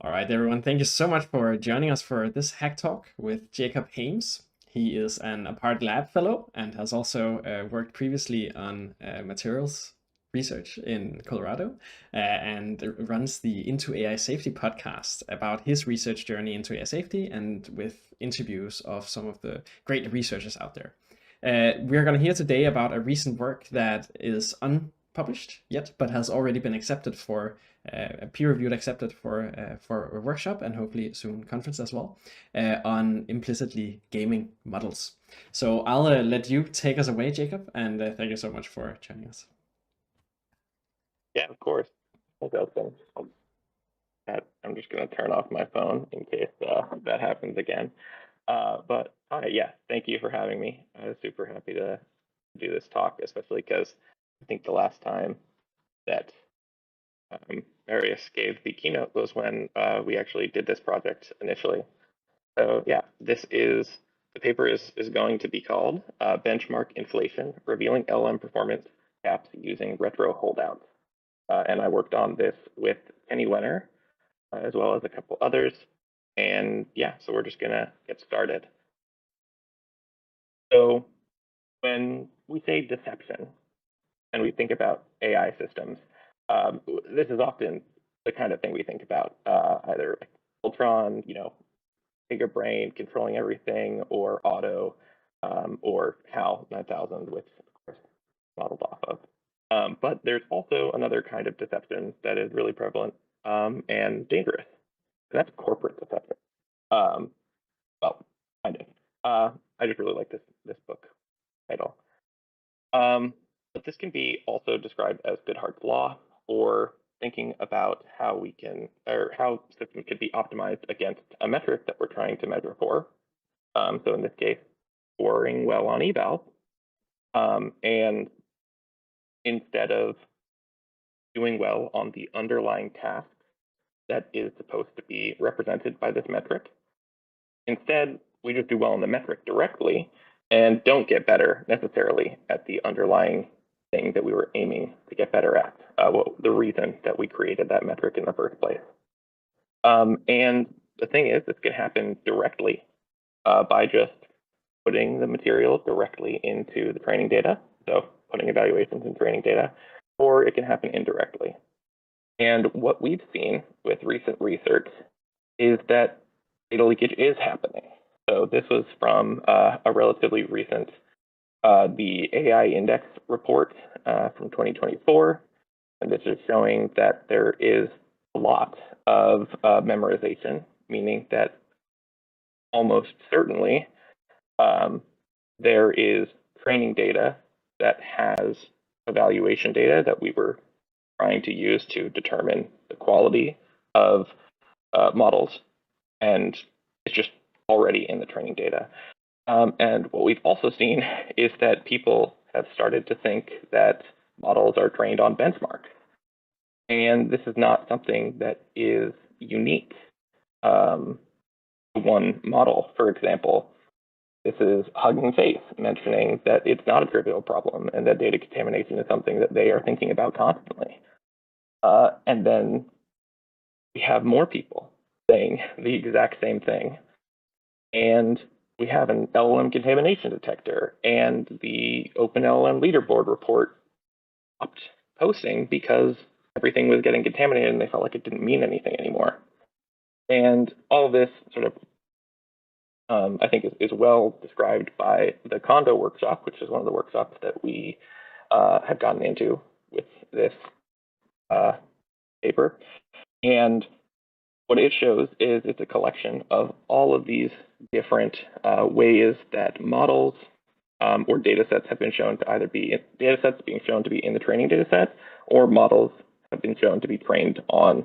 All right, everyone, thank you so much for joining us for this hack talk with Jacob Haimes. He is an Apart Lab fellow and has also worked previously on materials research in Colorado and runs the Into AI Safety podcast about his research journey into AI safety and with interviews of some of the great researchers out there. We're going to hear today about a recent work that is unpublished yet, but has already been accepted for peer-reviewed accepted for a workshop and hopefully soon conference as well on implicitly gaming models. So I'll let you take us away, Jacob, and thank you so much for joining us. Yeah, of course. Thanks, Esben. I'm just going to turn off my phone in case that happens again. But yeah, thank you for having me. I was super happy to do this talk, especially because I think the last time that Marius gave the keynote was when we actually did this project initially. So yeah, the paper is going to be called Benchmark Inflation, Revealing LM Performance Gaps Using Retro-holdout. And I worked on this with Kenny Wenner, as well as a couple others. And yeah, so we're just gonna get started. So when we say deception and we think about AI systems, this is often the kind of thing we think about, either like Ultron, bigger brain controlling everything, or Auto, or HAL 9000, which of course modeled off of. But there's also another kind of deception that is really prevalent and dangerous, and that's corporate deception. Well, kind of. I just really like this book title. But this can be also described as Goodhart's law, or thinking about how we can, or how systems could be optimized against a metric that we're trying to measure for. So in this case, scoring well on eval. And instead of doing well on the underlying task that is supposed to be represented by this metric, instead, we just do well on the metric directly and don't get better necessarily at the underlying thing that we were aiming to get better at, the reason that we created that metric in the first place. And the thing is, this can happen directly by just putting the material directly into the training data, so putting evaluations in training data, or it can happen indirectly. And what we've seen with recent research is that data leakage is happening. So this was from a relatively recent, the AI Index report from 2024. And this is showing that there is a lot of memorization, meaning that almost certainly there is training data that has evaluation data that we were trying to use to determine the quality of models, and it's just already in the training data. And what we've also seen is that people have started to think that models are trained on benchmarks. And this is not something that is unique to one model. For example, this is Hugging Face mentioning that it's not a trivial problem and that data contamination is something that they are thinking about constantly. And then we have more people saying the exact same thing. And we have an LLM contamination detector, and the OpenLLM leaderboard report stopped posting because everything was getting contaminated and they felt like it didn't mean anything anymore. And all of this sort of, I think, is well described by the Condo workshop, which is one of the workshops that we have gotten into with this paper. And what it shows is it's a collection of all of these different ways that models or data sets have been shown to either be data sets being shown to be in the training data set, or models have been shown to be trained on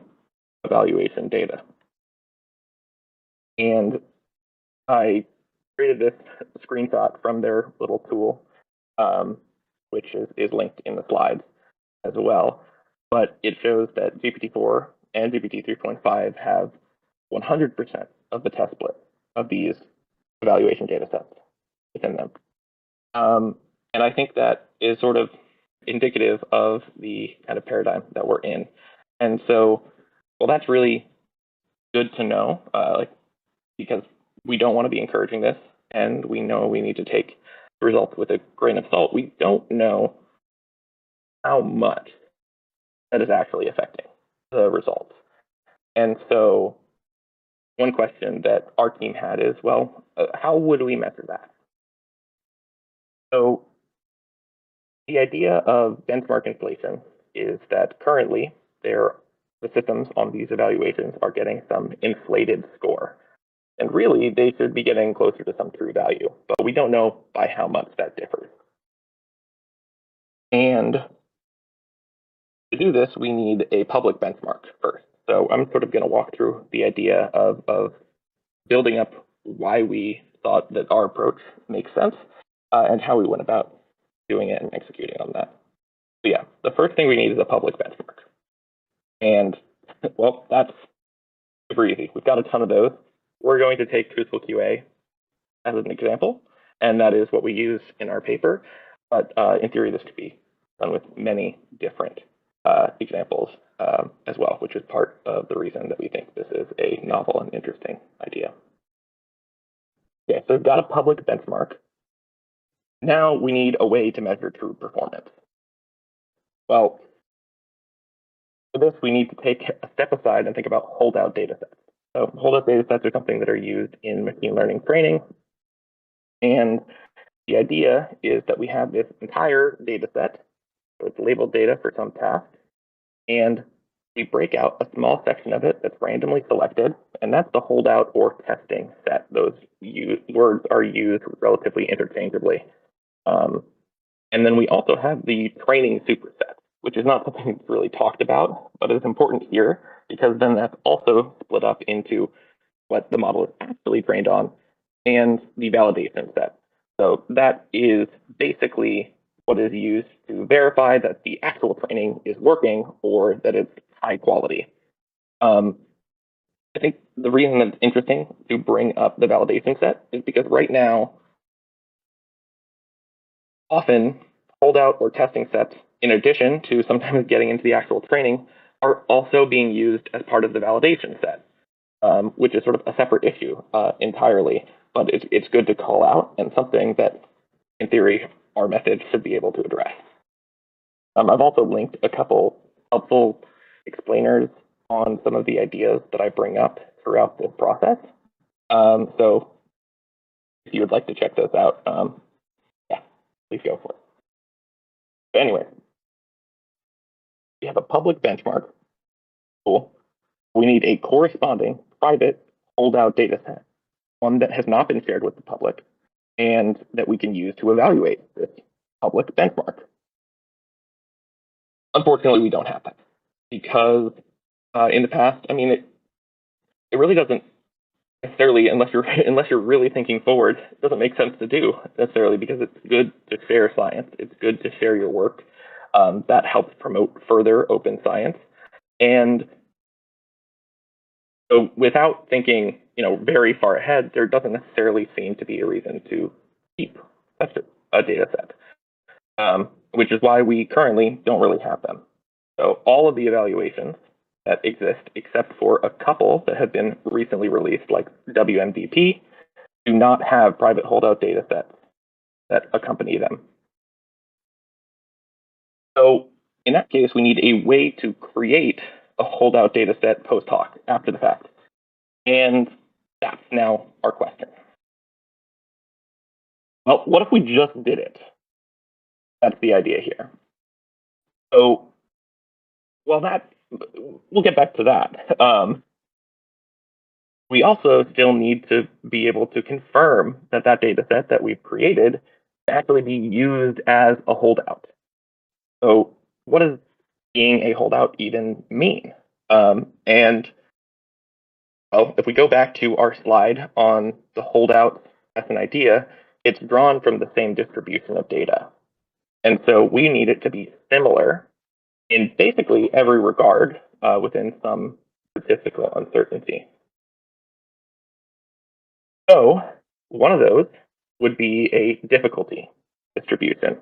evaluation data. And I created this screenshot from their little tool, which is linked in the slides as well. But it shows that GPT-4 and GPT 3.5 have 100% of the test split of these evaluation data sets within them. And I think that is sort of indicative of the kind of paradigm that we're in. And so, well, that's really good to know, because we don't want to be encouraging this, and we know we need to take the results with a grain of salt. We don't know how much that is actually affecting the results. And so one question that our team had is, well, how would we measure that? So the idea of benchmark inflation is that currently the systems on these evaluations are getting some inflated score. And really, they should be getting closer to some true value, but we don't know by how much that differs. And to do this, we need a public benchmark first. So I'm sort of going to walk through the idea of building up why we thought that our approach makes sense and how we went about doing it and executing on that. So yeah, the first thing we need is a public benchmark. And well, that's super easy. We've got a ton of those. We're going to take Truthful QA as an example, and that is what we use in our paper. But in theory, this could be done with many different examples as well, which is part of the reason that we think this is a novel and interesting idea. Okay, so we've got a public benchmark. Now we need a way to measure true performance. Well, for this, we need to take a step aside and think about holdout datasets. So holdout datasets are something that are used in machine learning training. And the idea is that we have this entire dataset, so it's labeled data for some task, and we break out a small section of it that's randomly selected, and that's the holdout or testing set. Those words are used relatively interchangeably. And then we also have the training superset, which is not something that's really talked about, but it's important here because then that's also split up into what the model is actually trained on and the validation set. So that is basically what is used to verify that the actual training is working or that it's high quality. I think the reason that it's interesting to bring up the validation set is because right now, often holdout or testing sets, in addition to sometimes getting into the actual training, are also being used as part of the validation set, which is sort of a separate issue entirely. But it's good to call out and something that, in theory, our method should be able to address. I've also linked a couple helpful explainers on some of the ideas that I bring up throughout this process. So if you would like to check those out, yeah, please go for it. But anyway, we have a public benchmark. Cool. We need a corresponding private holdout data set, one that has not been shared with the public, and that we can use to evaluate this public benchmark. Unfortunately, we don't have that because in the past, I mean, it really doesn't necessarily, unless you're really thinking forward, it doesn't make sense to do necessarily because it's good to share science. It's good to share your work. That helps promote further open science. And so without thinking, very far ahead, there doesn't necessarily seem to be a reason to keep such a data set, which is why we currently don't really have them. So all of the evaluations that exist, except for a couple that have been recently released, like WMDP, do not have private holdout data sets that accompany them. So in that case, we need a way to create a holdout data set post hoc after the fact. And that's now our question. Well, what if we just did it? That's the idea here. So, well, we'll get back to that. We also still need to be able to confirm that that data set that we've created can actually be used as a holdout. So what does being a holdout even mean? And well, if we go back to our slide on the holdout as an idea, it's drawn from the same distribution of data. And so we need it to be similar in basically every regard within some statistical uncertainty. So one of those would be a difficulty distribution.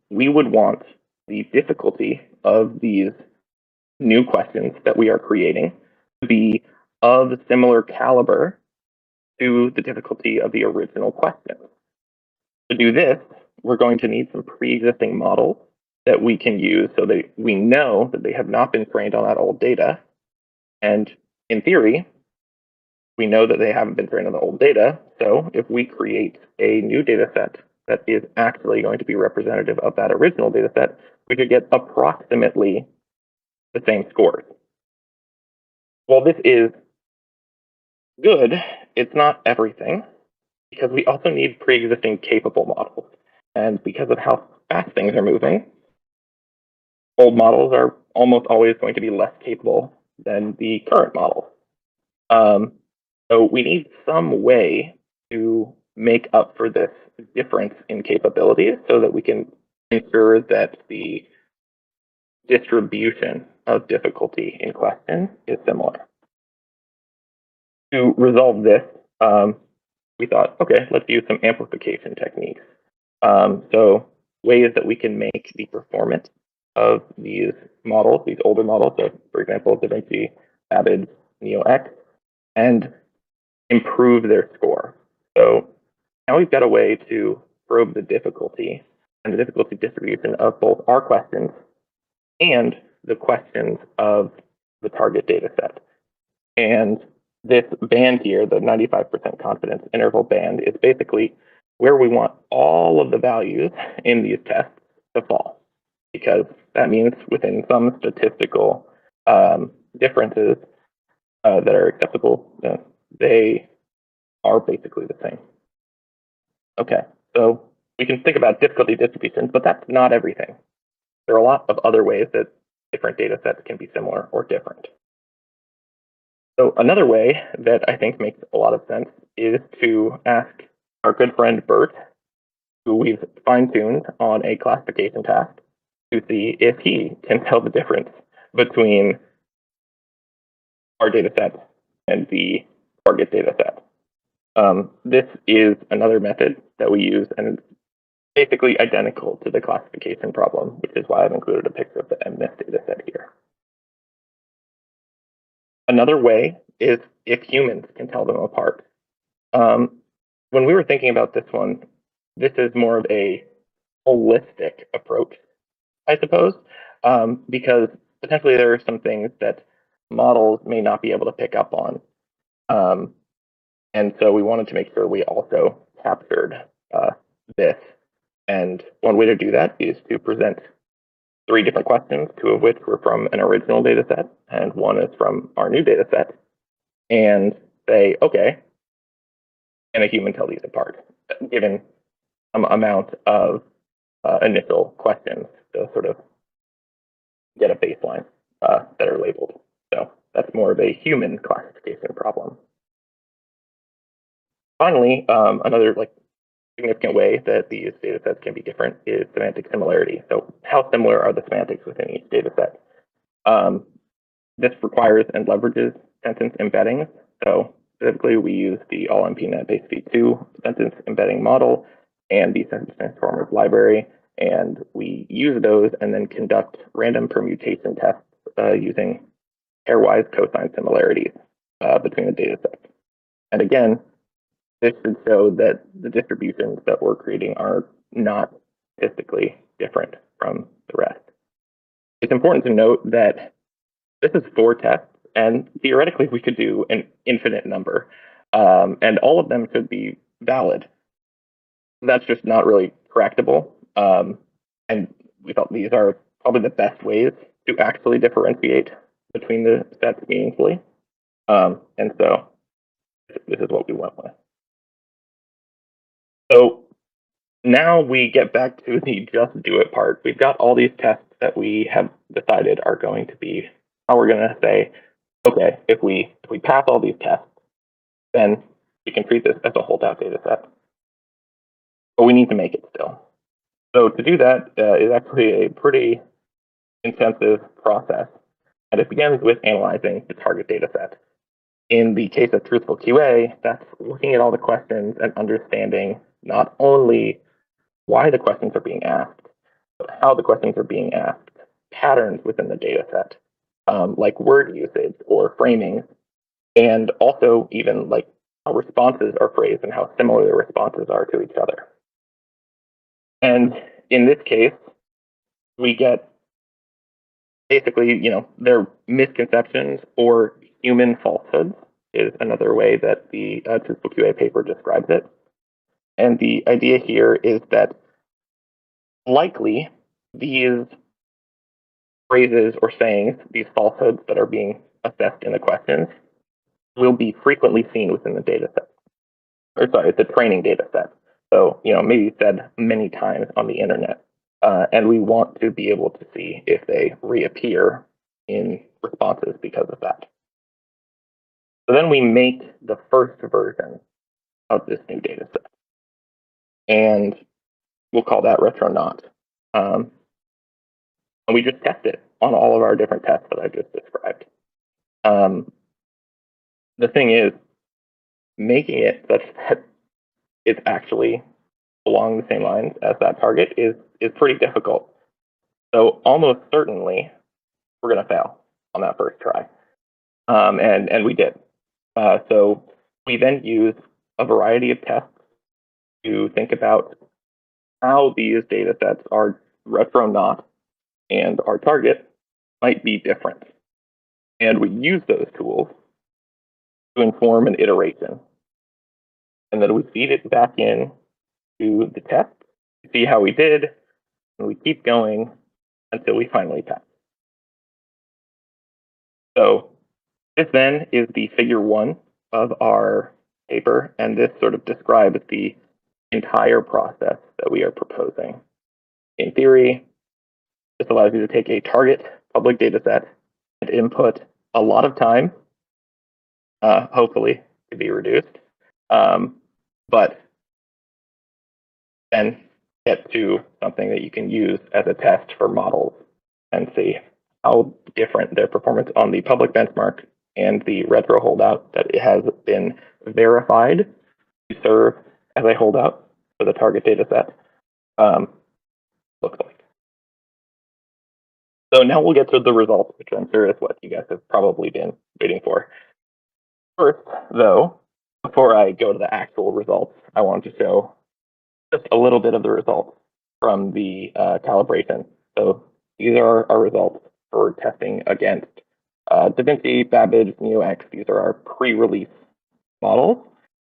We would want the difficulty of these new questions that we are creating to be of similar caliber to the difficulty of the original question. To do this, we're going to need some pre-existing models that we can use so that we know that they have not been trained on that old data. And in theory, we know that they haven't been trained on the old data. So if we create a new data set that is actually going to be representative of that original data set, we could get approximately the same scores. While this is good, it's not everything, because we also need pre-existing capable models. And because of how fast things are moving, old models are almost always going to be less capable than the current models. So we need some way to make up for this difference in capabilities so that we can ensure that the distribution of difficulty in question is similar. To resolve this, we thought, okay, let's use some amplification techniques. So ways that we can make the performance of these models, these older models, so for example, DaVinci, Babbage, NeoX, and improve their score. So now we've got a way to probe the difficulty and the difficulty distribution of both our questions and the questions of the target data set. And this band here, the 95% confidence interval band, is basically where we want all of the values in these tests to fall, because that means within some statistical differences that are acceptable, they are basically the same. Okay, so we can think about difficulty distributions, but that's not everything. There are a lot of other ways that different data sets can be similar or different. So another way that I think makes a lot of sense is to ask our good friend Bert, who we've fine-tuned on a classification task, to see if he can tell the difference between our data set and the target data set. This is another method that we use, and it's basically identical to the classification problem, which is why I've included a picture of the MNIST data set here. Another way is if humans can tell them apart. When we were thinking about this one, this is more of a holistic approach, I suppose, because potentially there are some things that models may not be able to pick up on. And so we wanted to make sure we also captured this. And one way to do that is to present 3 different questions, 2 of which were from an original data set, and 1 is from our new data set, and say, okay, can a human tell these apart, given some amount of initial questions to sort of get a baseline that are labeled. So that's more of a human classification problem. Finally, another significant way that these data sets can be different is semantic similarity. So how similar are the semantics within each data set? This requires and leverages sentence embeddings. So specifically, we use the all-MPNet base v2 sentence embedding model and the sentence transformers library, and we use those and then conduct random permutation tests using pairwise cosine similarities between the data sets. And again, this should show that the distributions that we're creating are not statistically different from the rest. It's important to note that this is 4 tests, and theoretically we could do an infinite number, and all of them should be valid. That's just not really tractable, and we thought these are probably the best ways to actually differentiate between the sets meaningfully, and so this is what we went with. So now we get back to the just do it part. We've got all these tests that we have decided are going to be how we're going to say, okay, if we pass all these tests, then we can treat this as a holdout data set. But we need to make it still. So to do that is actually a pretty intensive process. And it begins with analyzing the target data set. In the case of truthful QA, that's looking at all the questions and understanding not only why the questions are being asked, but how the questions are being asked, patterns within the data set, like word usage or framing, and also even like how responses are phrased and how similar the responses are to each other. And in this case, we get basically, their misconceptions or human falsehoods is another way that the Truthful QA paper describes it. And the idea here is that likely these phrases or sayings, these falsehoods that are being assessed in the questions, will be frequently seen within the data set. Or sorry, it's a training data set. So, maybe said many times on the internet. And we want to be able to see if they reappear in responses because of that. So then we make the first version of this new data set. And we'll call that retro-not. And we just test it on all of our different tests that I just described. The thing is, making it such that it's actually along the same lines as that target is pretty difficult. So almost certainly, we're going to fail on that first try. And we did. So we then use a variety of tests to think about how these data sets, our retro-not and our target, might be different. And we use those tools to inform an iteration. And then we feed it back in to the test, see how we did, and we keep going until we finally pass. So this then is the figure 1 of our paper, and this sort of describes the entire process that we are proposing. In theory, this allows you to take a target public data set and input a lot of time, hopefully to be reduced, but then get to something that you can use as a test for models and see how different their performance on the public benchmark and the retro holdout that it has been verified to serve as a holdout for the target data set looks like. So now we'll get to the results, which I'm sure is what you guys have probably been waiting for. First, though, before I go to the actual results, I want to show just a little bit of the results from the calibration. So these are our results for testing against DaVinci, Babbage, NeoX. These are our pre-release models,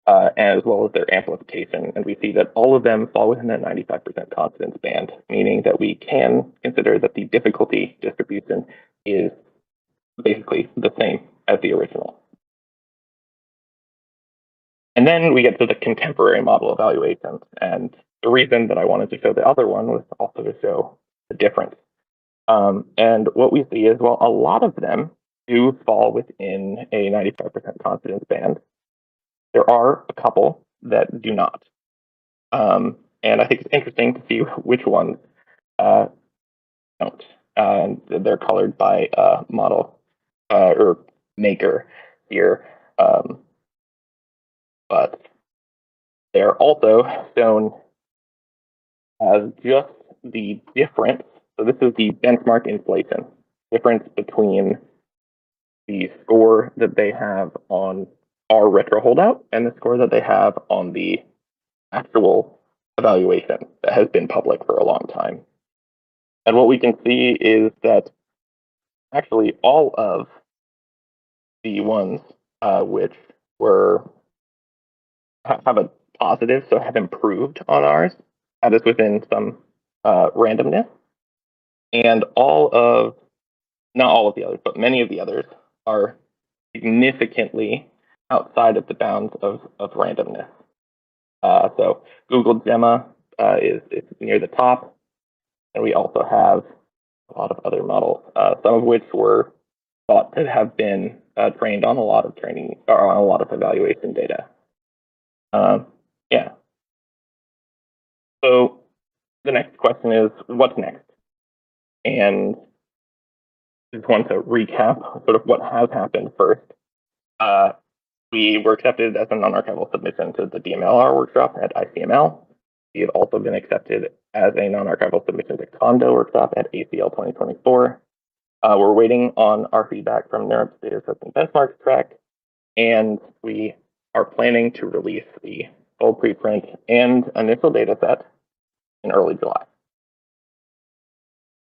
as well as their amplification. And we see that all of them fall within that 95% confidence band, meaning that we can consider that the difficulty distribution is basically the same as the original. And then we get to the contemporary model evaluations. And the reason that I wanted to show the other one was also to show the difference. And what we see is, well, a lot of them do fall within a 95% confidence band. There are a couple that do not. And I think it's interesting to see which ones don't. They're colored by model or maker here. But they're also shown as just the difference. So this is the benchmark inflation difference between the score that they have on our retro holdout and the score that they have on the actual evaluation that has been public for a long time. And what we can see is that actually all of the ones which were have a positive, so have improved on ours, that is within some randomness. And not all of the others, but many of the others are significantly outside of the bounds of randomness. So Google Gemma is near the top, and we also have a lot of other models, some of which were thought to have been trained on a lot of training or on a lot of evaluation data. Yeah. So the next question is, what's next? And I just want to recap sort of what has happened first. We were accepted as a non-archival submission to the DMLR workshop at ICML. We have also been accepted as a non-archival submission to Condo workshop at ACL 2024. We're waiting on our feedback from NeurIPS data testing benchmarks track. and we are planning to release the full preprint and initial data set in early July.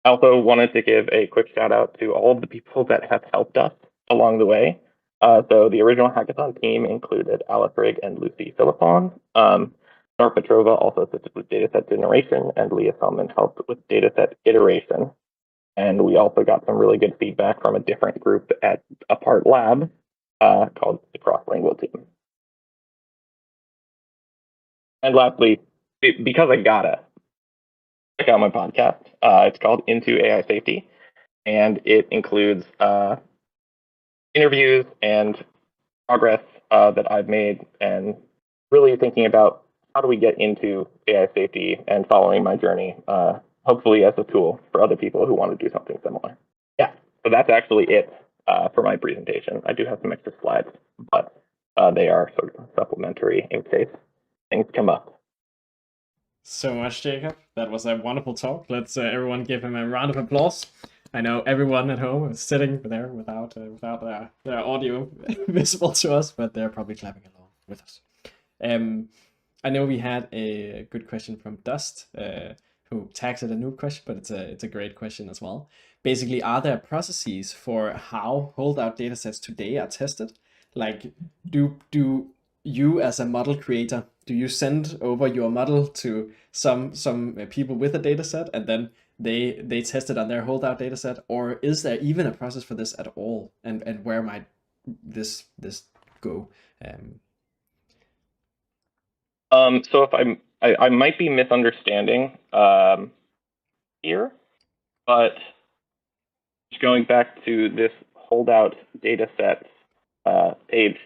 I also wanted to give a quick shout out to all of the people that have helped us along the way. So the original hackathon team included Alice Rigg and Lucy Philippon. Nora Petrova also assisted with dataset generation, and Leah Selman helped with dataset iteration. And we also got some really good feedback from a different group at Apart Lab called the Cross-Lingual Team. And lastly, because I gotta, check out my podcast. It's called Into AI Safety, and it includes interviews and progress that I've made, and really thinking about how do we get into AI safety and following my journey, hopefully as a tool for other people who want to do something similar. Yeah, so that's actually it for my presentation. I do have some extra slides, but they are sort of supplementary in case things come up. So much, Jacob. That was a wonderful talk. Let's everyone give him a round of applause. I know everyone at home is sitting there without their audio visible to us, but they're probably clapping along with us. I know we had a good question from Dust, who tags it a noob question, but it's a great question as well. Basically, are there processes for how holdout datasets today are tested? Like, do you as a model creator, do you send over your model to some people with a dataset and then they test it on their holdout dataset, or is there even a process for this at all? And where might this go? So if I might be misunderstanding here, but going back to this holdout datasets page,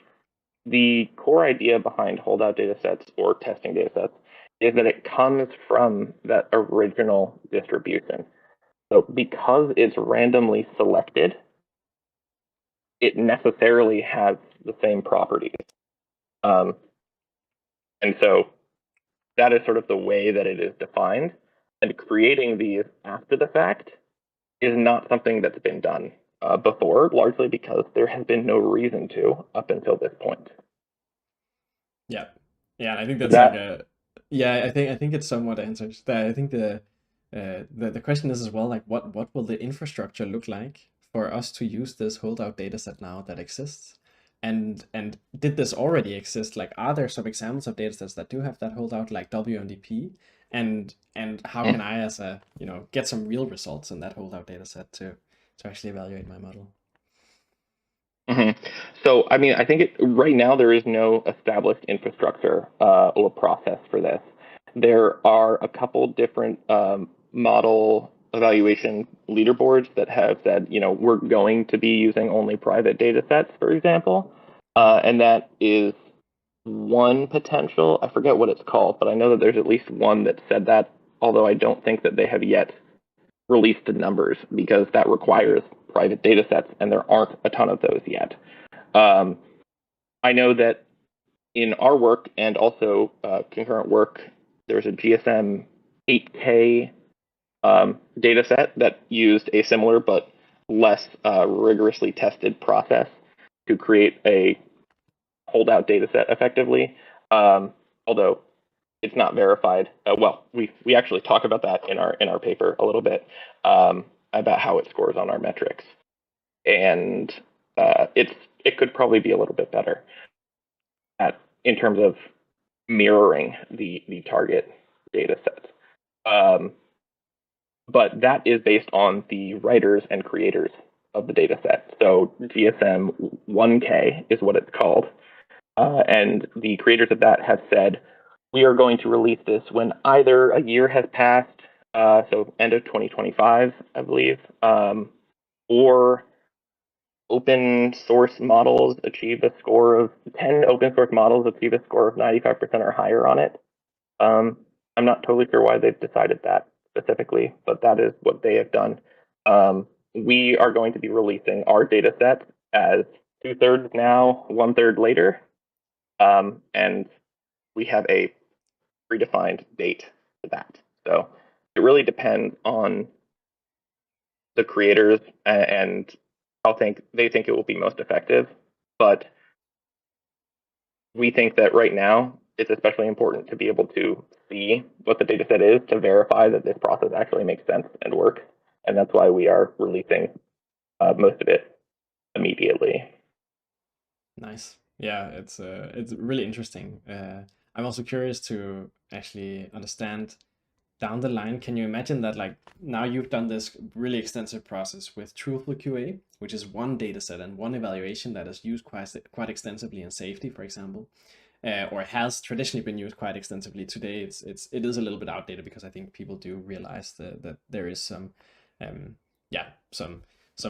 the core idea behind holdout datasets or testing datasets is that it comes from that original distribution. So because it's randomly selected, it necessarily has the same properties. And so that is sort of the way that it is defined. And creating these after the fact is not something that's been done before, largely because there has been no reason to up until this point. Yeah, yeah, I think that's like a yeah. I think it somewhat answers that. I think the question is as well, like what will the infrastructure look like for us to use this holdout dataset now that exists, and did this already exist? Like, are there some examples of datasets that do have that holdout, like WMDP, and how can I as a get some real results in that holdout dataset to actually evaluate my model? So, I mean, I think right now there is no established infrastructure or process for this. There are a couple different model evaluation leaderboards that have said, we're going to be using only private data sets, for example. And that is one potential. I forget what it's called, but I know that there's at least one that said that, although I don't think that they have yet released the numbers because that requires private data sets, and there aren't a ton of those yet. I know that in our work and also concurrent work, there's a GSM 8K data set that used a similar but less rigorously tested process to create a holdout data set effectively, although it's not verified. Well, we actually talk about that in our paper a little bit about how it scores on our metrics, and it could probably be a little bit better in terms of mirroring the target data set. But that is based on the writers and creators of the data set. So GSM 1K is what it's called. And the creators of that have said, we are going to release this when either a year has passed, so end of 2025, I believe, or open source models achieve a score of 10 open source models achieve a score of 95% or higher on it. I'm not totally sure why they've decided that specifically, but that is what they have done. We are going to be releasing our data set as 2/3 now, 1/3 later. And we have a predefined date for that. So it really depends on the creators and how they think it will be most effective. But we think that right now it's especially important to be able to see what the data set is to verify that this process actually makes sense and works. And that's why we are releasing most of it immediately. Nice. Yeah, it's really interesting. I'm also curious to actually understand down the line. Can you imagine that, like, now you've done this really extensive process with truthful QA, which is one data set and one evaluation that is used quite extensively in safety, for example, or has traditionally been used quite extensively. Today, it is a little bit outdated because I think people do realize that there is some, yeah, some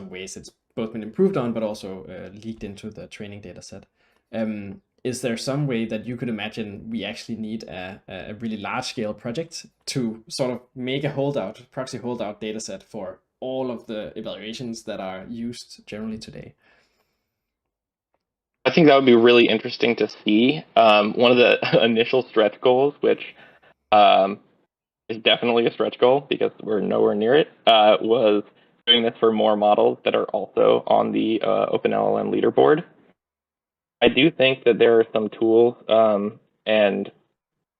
ways it's both been improved on, but also leaked into the training data set. Is there some way that you could imagine we actually need a really large scale project to sort of make a proxy holdout data set for all of the evaluations that are used generally today? I think that would be really interesting to see. One of the initial stretch goals, which is definitely a stretch goal because we're nowhere near it, was doing this for more models that are also on the OpenLLM leaderboard. I do think that there are some tools and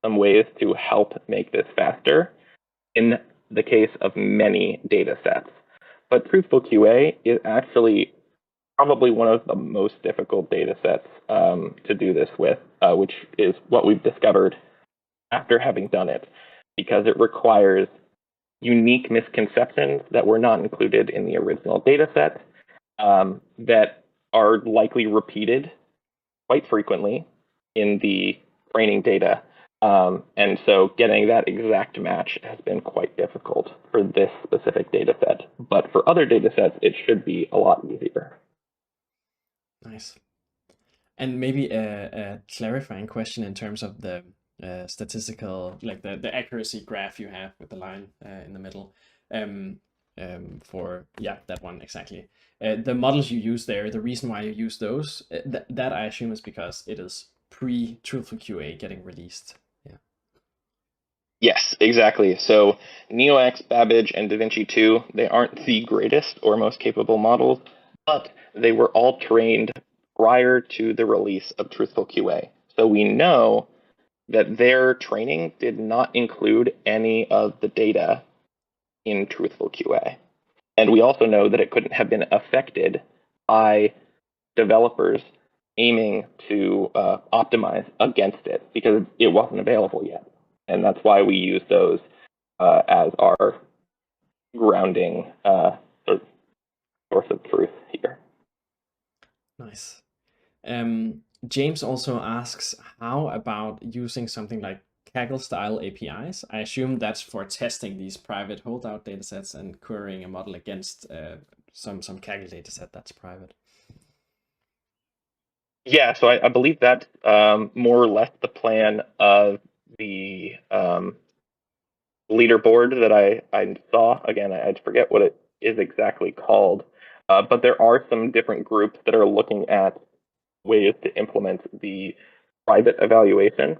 some ways to help make this faster in the case of many data sets. But truthful QA is actually probably one of the most difficult data sets to do this with, which is what we've discovered after having done it, because it requires unique misconceptions that were not included in the original data set that are likely repeated quite frequently in the training data. And so getting that exact match has been quite difficult for this specific data set. But for other data sets, it should be a lot easier. Nice. And maybe a clarifying question in terms of the statistical, like the accuracy graph you have with the line in the middle. For that one exactly. The models you use there, the reason why you use those, that I assume is because it is pre-truthful QA getting released. Yeah. Yes, exactly. So NeoX, Babbage, and DaVinci 2, they aren't the greatest or most capable models, but they were all trained prior to the release of Truthful QA. So we know that their training did not include any of the data in Truthful QA. And we also know that it couldn't have been affected by developers aiming to optimize against it because it wasn't available yet. And that's why we use those as our grounding source of truth here. Nice. James also asks, how about using something like Kaggle-style APIs? I assume that's for testing these private holdout datasets and querying a model against some Kaggle dataset that's private. Yeah, so I believe that's more or less the plan of the leaderboard that I saw. Again, I forget what it is exactly called, but there are some different groups that are looking at ways to implement the private evaluation.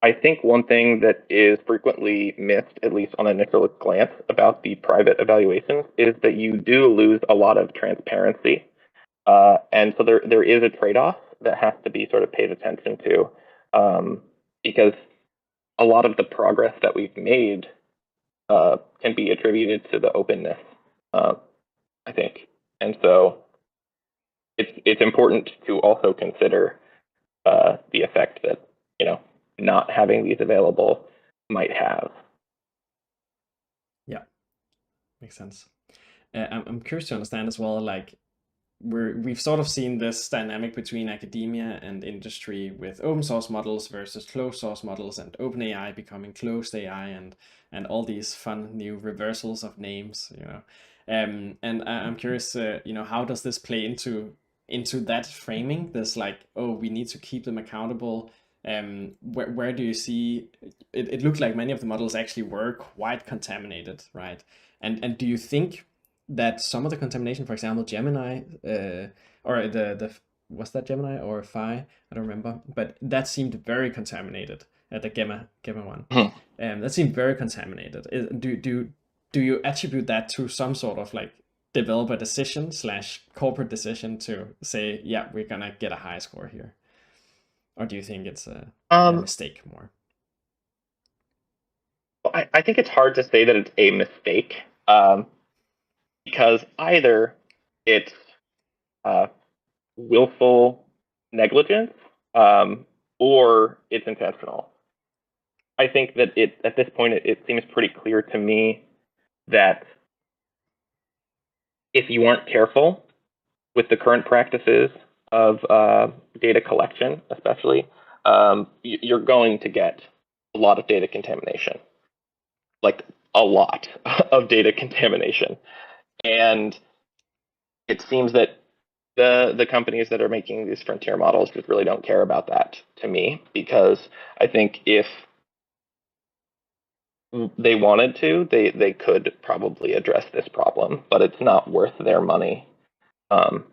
I think one thing that is frequently missed, at least on initial glance, about the private evaluations is that you do lose a lot of transparency. And so there is a trade-off that has to be sort of paid attention to, because a lot of the progress that we've made can be attributed to the openness, I think. And so it's important to also consider the effect that, not having these available might have. Yeah, makes sense. I'm curious to understand as well, like, we've sort of seen this dynamic between academia and industry with open source models versus closed source models, and OpenAI becoming closed AI, and all these fun new reversals of names, and I'm curious, how does this play into that framing? This, like, oh, we need to keep them accountable. Where do you see it? It looked like many of the models actually were quite contaminated, right? And do you think that some of the contamination, for example, Gemini, or the was that Gemini or Phi? I don't remember, but that seemed very contaminated. The Gemma one, that seemed very contaminated. Do you attribute that to some sort of, like, developer decision / corporate decision to say, yeah, we're gonna get a high score here? Or do you think it's a Um, mistake more? I think it's hard to say that it's a mistake, because either it's uh, willful negligence, or it's intentional. I think that at this point it seems pretty clear to me that if you aren't careful with the current practices of data collection, especially, you're going to get a lot of data contamination, like a lot of data contamination. And it seems that the companies that are making these frontier models just really don't care about that, to me, because I think if they wanted to, they could probably address this problem, but it's not worth their money. Um,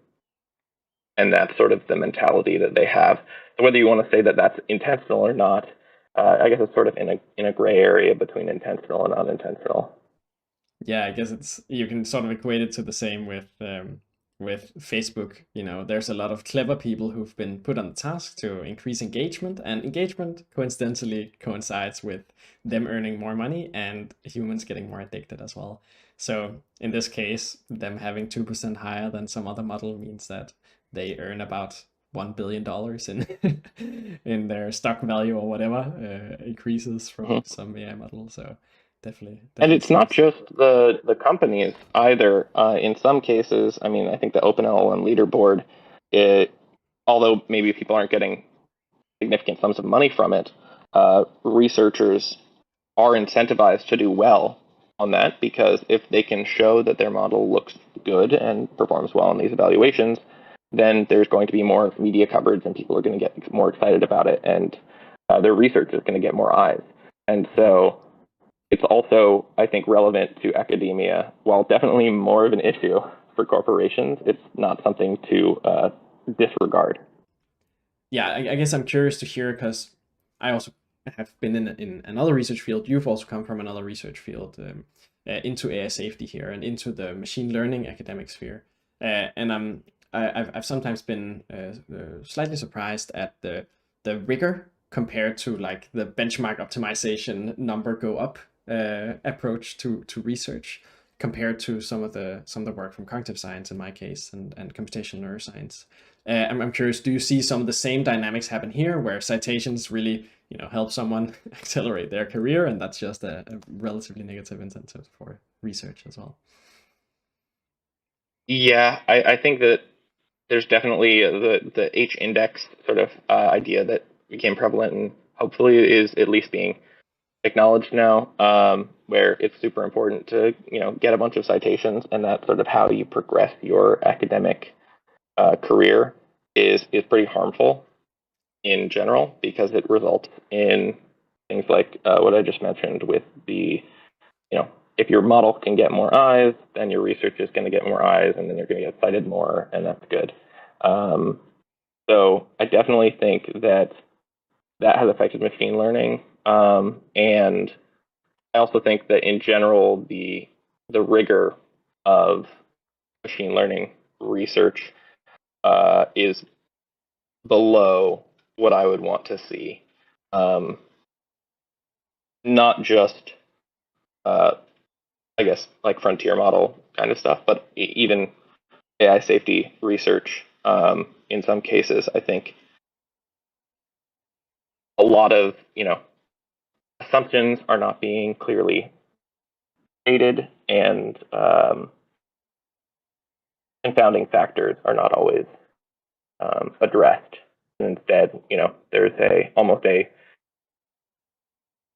and that's sort of the mentality that they have. So whether you want to say that that's intentional or not, I guess it's sort of in a gray area between intentional and unintentional. Yeah, I guess it's you can sort of equate it to the same with Facebook. You know, there's a lot of clever people who've been put on the task to increase engagement, and engagement coincidentally coincides with them earning more money and humans getting more addicted as well. So in this case, them having 2% higher than some other model means that they earn about $1 billion in in their stock value or whatever increases from Mhm. some AI model. So definitely, And definitely it's not seems. just the companies either. In some cases, I mean, I think the OpenLLM leaderboard, it, although maybe people aren't getting significant sums of money from it, researchers are incentivized to do well on that, because if they can show that their model looks good and performs well in these evaluations, then there's going to be more media coverage and people are going to get more excited about it, and their research is going to get more eyes. And so it's also, I think, relevant to academia. While definitely more of an issue for corporations, it's not something to disregard. Yeah, I guess I'm curious to hear because I also have been in another research field. You've also come from another research field into AI safety here and into the machine learning academic sphere. And I've sometimes been slightly surprised at the rigor compared to like the benchmark optimization number go up approach to research compared to some of the work from cognitive science in my case and computational neuroscience. I'm curious, do you see some of the same dynamics happen here where citations really, help someone accelerate their career, and that's just a relatively negative incentive for research as well? Yeah, I think that there's definitely the H index sort of idea that became prevalent and hopefully is at least being acknowledged now, where it's super important to get a bunch of citations, and that's sort of how you progress your academic career is pretty harmful in general, because it results in things like what I just mentioned with the, if your model can get more eyes, then your research is going to get more eyes, and then you're going to get cited more, and that's good. Um, so I definitely think that that has affected machine learning, and I also think that in general the rigor of machine learning research is below what I would want to see. Um, Not just, uh, I guess, like frontier model kind of stuff, but even AI safety research. In some cases, I think a lot of assumptions are not being clearly stated, and confounding factors are not always addressed. And instead, there's almost a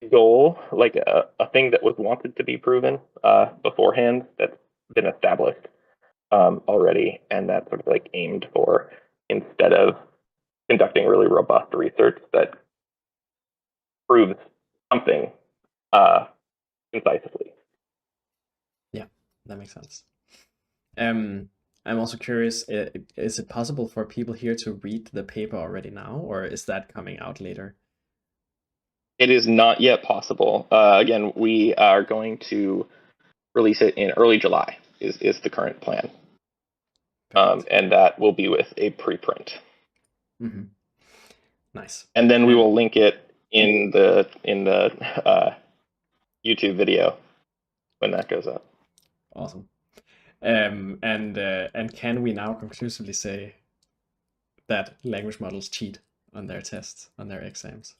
goal, like a thing that was wanted to be proven beforehand, that's been established already, and that's sort of like aimed for, instead of conducting really robust research that proves something uh, concisely. Yeah, that makes sense. Um, I'm also curious, is it possible for people here to read the paper already now, or is that coming out later? It is not yet possible. Again, we are going to release it in early July, is the current plan. Perfect. And that will be with a preprint. Hmm. Nice. And then we will link it in the YouTube video when that goes up. Awesome. And can we now conclusively say that language models cheat on their tests, on their exams?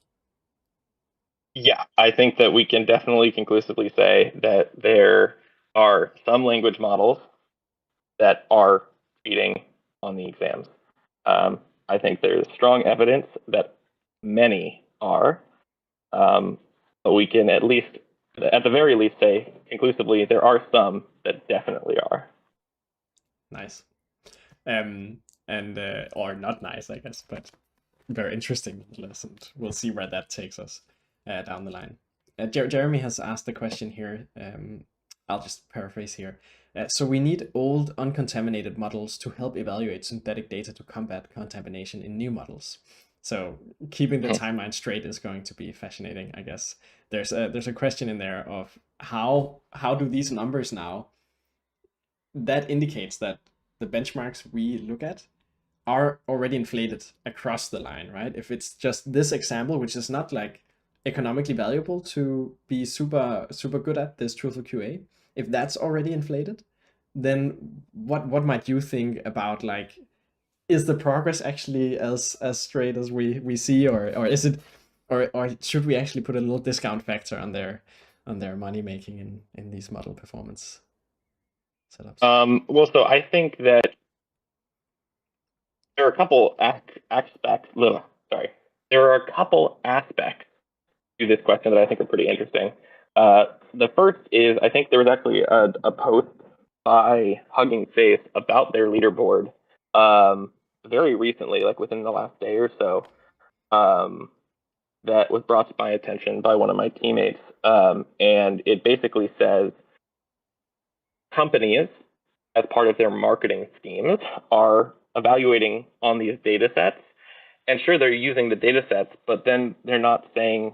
Yeah, I think that we can definitely conclusively say that there are some language models that are cheating on the exams. I think there's strong evidence that many are, but we can at the very least, say conclusively there are some that definitely are. Nice. Or not nice, I guess, but very interesting lesson. We'll see where that takes us down the line. Jeremy has asked the question here. I'll just paraphrase here. So we need old, uncontaminated models to help evaluate synthetic data to combat contamination in new models. So keeping the timeline straight is going to be fascinating, I guess. There's a question in there of how do these numbers now, that indicates that the benchmarks we look at are already inflated across the line, right? If it's just this example, which is not like economically valuable to be super good at this truthful QA, if that's already inflated, then what might you think about, like, is the progress actually as straight as we see, or is it, or should we actually put a little discount factor on their money making in these model performance setups? Well, so I think that there are a couple aspects. There are a couple aspects to this question that I think are pretty interesting. The first is, I think there was actually a post by Hugging Face about their leaderboard very recently, like within the last day or so, that was brought to my attention by one of my teammates. And it basically says companies, as part of their marketing schemes, are evaluating on these data sets. And sure, they're using the data sets, but then they're not saying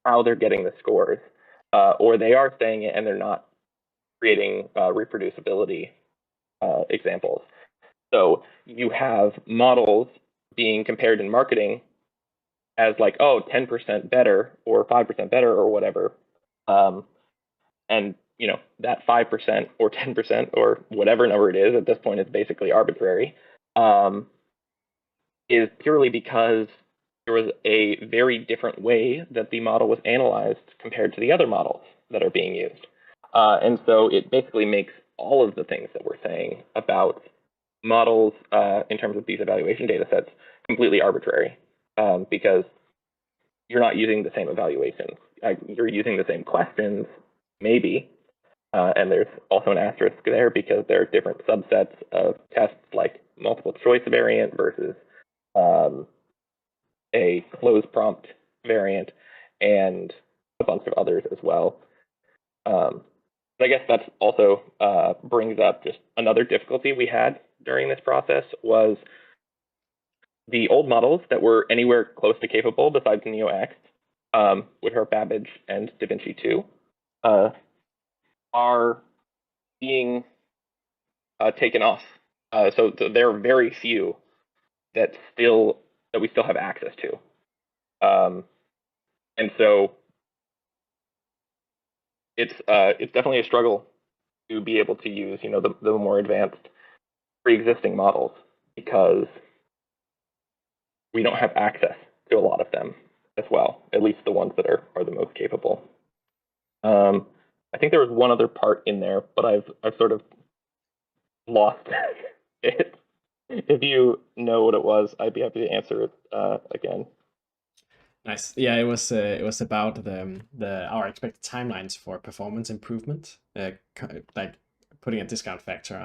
how they're getting the scores, or they are saying it and they're not creating reproducibility examples. So you have models being compared in marketing as like, oh, 10% better or 5% better or whatever. And that 5% or 10% or whatever number it is at this point is basically arbitrary, is purely because there was a very different way that the model was analyzed compared to the other models that are being used. And so it basically makes all of the things that we're saying about models in terms of these evaluation data sets completely arbitrary, because you're not using the same evaluations. You're using the same questions, maybe, and there's also an asterisk there because there are different subsets of tests, like multiple choice variant versus a closed prompt variant, and a bunch of others as well. But I guess that's also brings up just another difficulty we had during this process was the old models that were anywhere close to capable besides NeoX, which are Babbage and DaVinci 2, are being taken off. So there are very few that we still have access to. And so it's definitely a struggle to be able to use the more advanced pre-existing models, because we don't have access to a lot of them as well, at least the ones that are the most capable. I think there was one other part in there, but I've sort of lost it. If you know what it was, I'd be happy to answer it again. Nice. Yeah, it was about our expected timelines for performance improvement, like putting a discount factor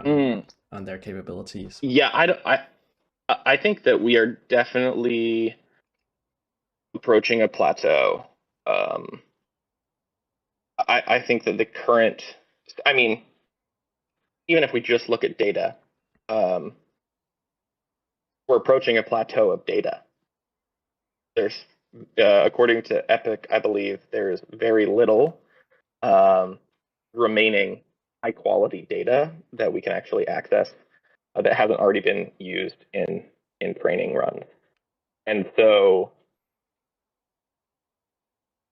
on their capabilities. Yeah, I think that we are definitely approaching a plateau. I think that the current, I mean, even if we just look at data, we're approaching a plateau of data. There's, according to Epic, I believe there's very little remaining high quality data that we can actually access that hasn't already been used in training runs. And so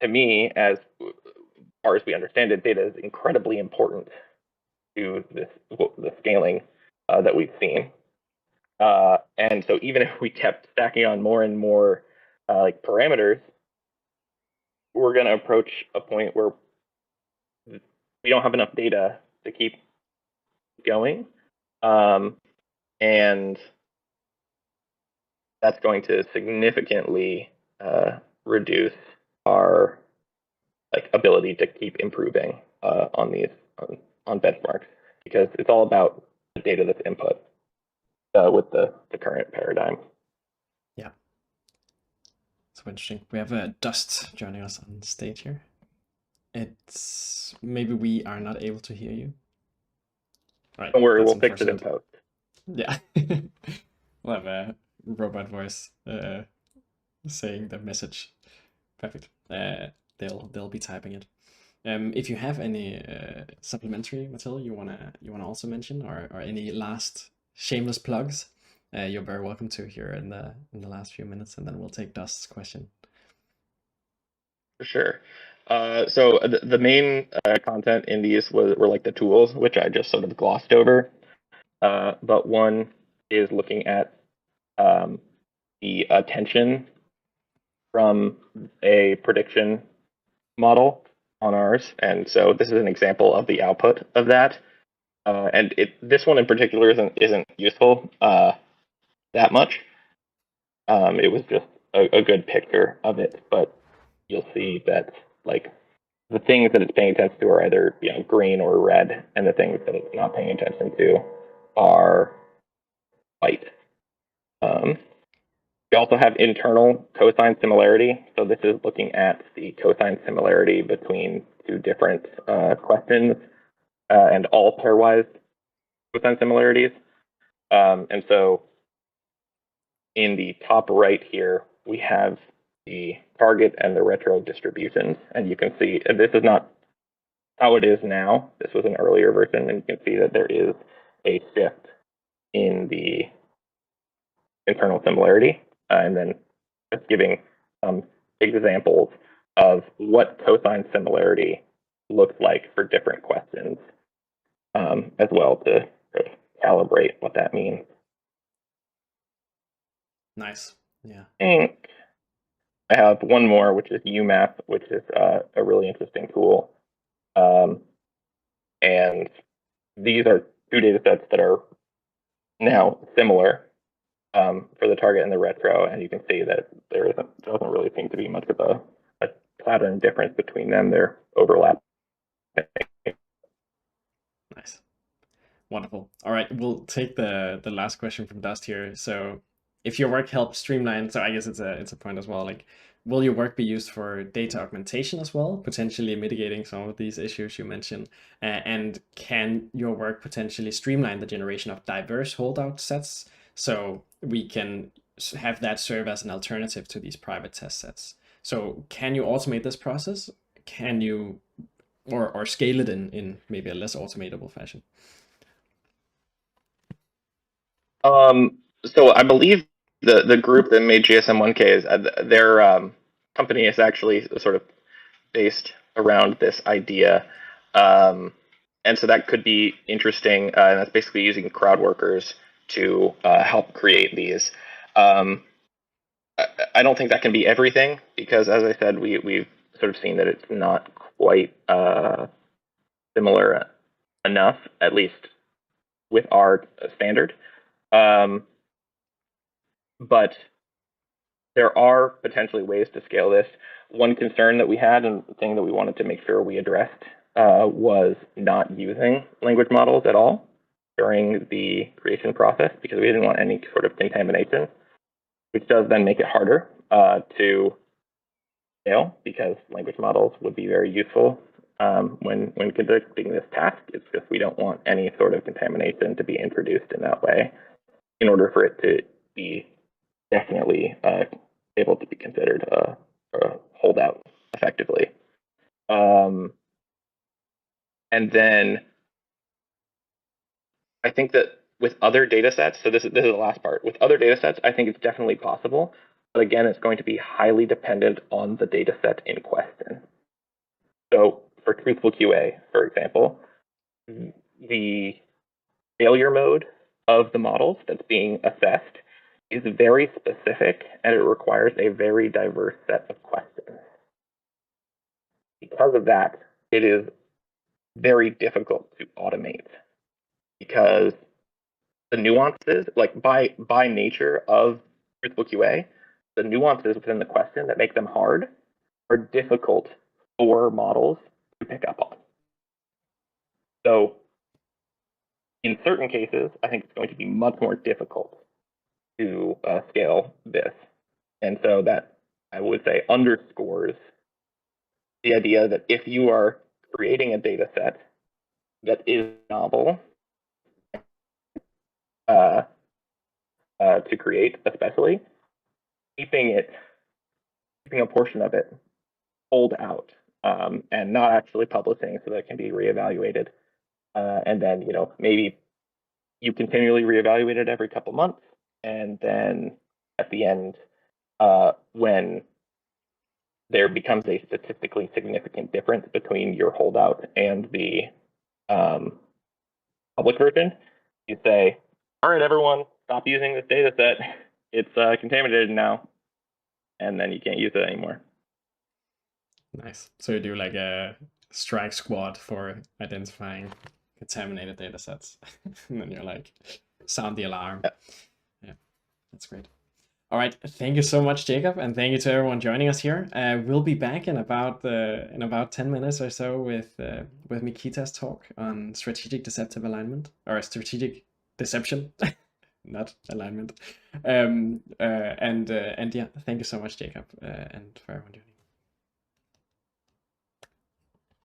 to me, as far as we understand it, data is incredibly important to the scaling that we've seen. And so even if we kept stacking on more and more like parameters, we're going to approach a point where we don't have enough data to keep going. And that's going to significantly reduce our ability to keep improving on these on benchmarks, because it's all about the data that's input with the current paradigm. Yeah. So interesting. We have Dust joining us on stage here. It's maybe we are not able to hear you. Right. Don't worry, we'll fix it in post. Yeah. We'll have a robot voice saying the message. Perfect. They'll be typing it. If you have any supplementary material you wanna also mention, or any last shameless plugs, you're very welcome to here in the last few minutes, and then we'll take Dust's question. For sure. So the main content in these were like the tools, which I just sort of glossed over. But one is looking at the attention from a prediction model on ours. And so this is an example of the output of that. And this one in particular isn't useful that much. It was just a good picture of it, but you'll see that like the things that it's paying attention to are either green or red, and the things that it's not paying attention to are white. We also have internal cosine similarity. So this is looking at the cosine similarity between two different questions and all pairwise cosine similarities. And so in the top right here, we have the target and the retro distributions. And you can see, and this is not how it is now. This was an earlier version, and you can see that there is a shift in the internal similarity. And then just giving some examples of what cosine similarity looks like for different questions, as well to calibrate what that means. Nice. Yeah. And I have one more, which is UMAP, which is a really interesting tool. And these are two data sets that are now similar for the target and the retro, and you can see that there doesn't really seem to be much of a pattern difference between them. They're overlapping. Nice. Wonderful. All right, we'll take the last question from Dust here. So if your work helps streamline, so I guess it's a point as well, like, will your work be used for data augmentation as well, potentially mitigating some of these issues you mentioned? And can your work potentially streamline the generation of diverse holdout sets, so we can have that serve as an alternative to these private test sets? So can you automate this process? Can you, or scale it in maybe a less automatable fashion? So I believe the group that made GSM1K is their company is actually sort of based around this idea, and so that could be interesting. And that's basically using crowd workers to help create these. I don't think that can be everything, because, as I said, we've sort of seen that it's not quite similar enough, at least with our standard. But there are potentially ways to scale this. One concern that we had, and the thing that we wanted to make sure we addressed, was not using language models at all during the creation process, because we didn't want any sort of contamination, which does then make it harder to scale, because language models would be very useful when conducting this task. It's just we don't want any sort of contamination to be introduced in that way in order for it to be definitely able to be considered a holdout effectively. And then I think that with other data sets, so this is the last part, with other data sets, I think it's definitely possible. But again, it's going to be highly dependent on the data set in question. So for truthful QA, for example, the failure mode of the models that's being assessed is very specific, and it requires a very diverse set of questions. Because of that, it is very difficult to automate, because the nuances, like by nature of truthful QA, the nuances within the question that make them hard are difficult for models to pick up on. So in certain cases, I think it's going to be much more difficult to scale this. And so that, I would say, underscores the idea that if you are creating a data set that is novel to create, especially, keeping a portion of it pulled out and not actually publishing so that it can be reevaluated. And then, maybe you continually reevaluate it every couple months. And then at the end, when there becomes a statistically significant difference between your holdout and the public version, you say, all right, everyone, stop using this data set. It's contaminated now. And then you can't use it anymore. Nice. So you do like a strike squad for identifying contaminated data sets. And then you're like, sound the alarm. Yeah, that's great. All right, thank you so much, Jacob, and thank you to everyone joining us here. We'll be back in about 10 minutes or so with Mikita's talk on strategic deceptive alignment, or strategic deception, not alignment. And yeah, thank you so much, Jacob, and for everyone.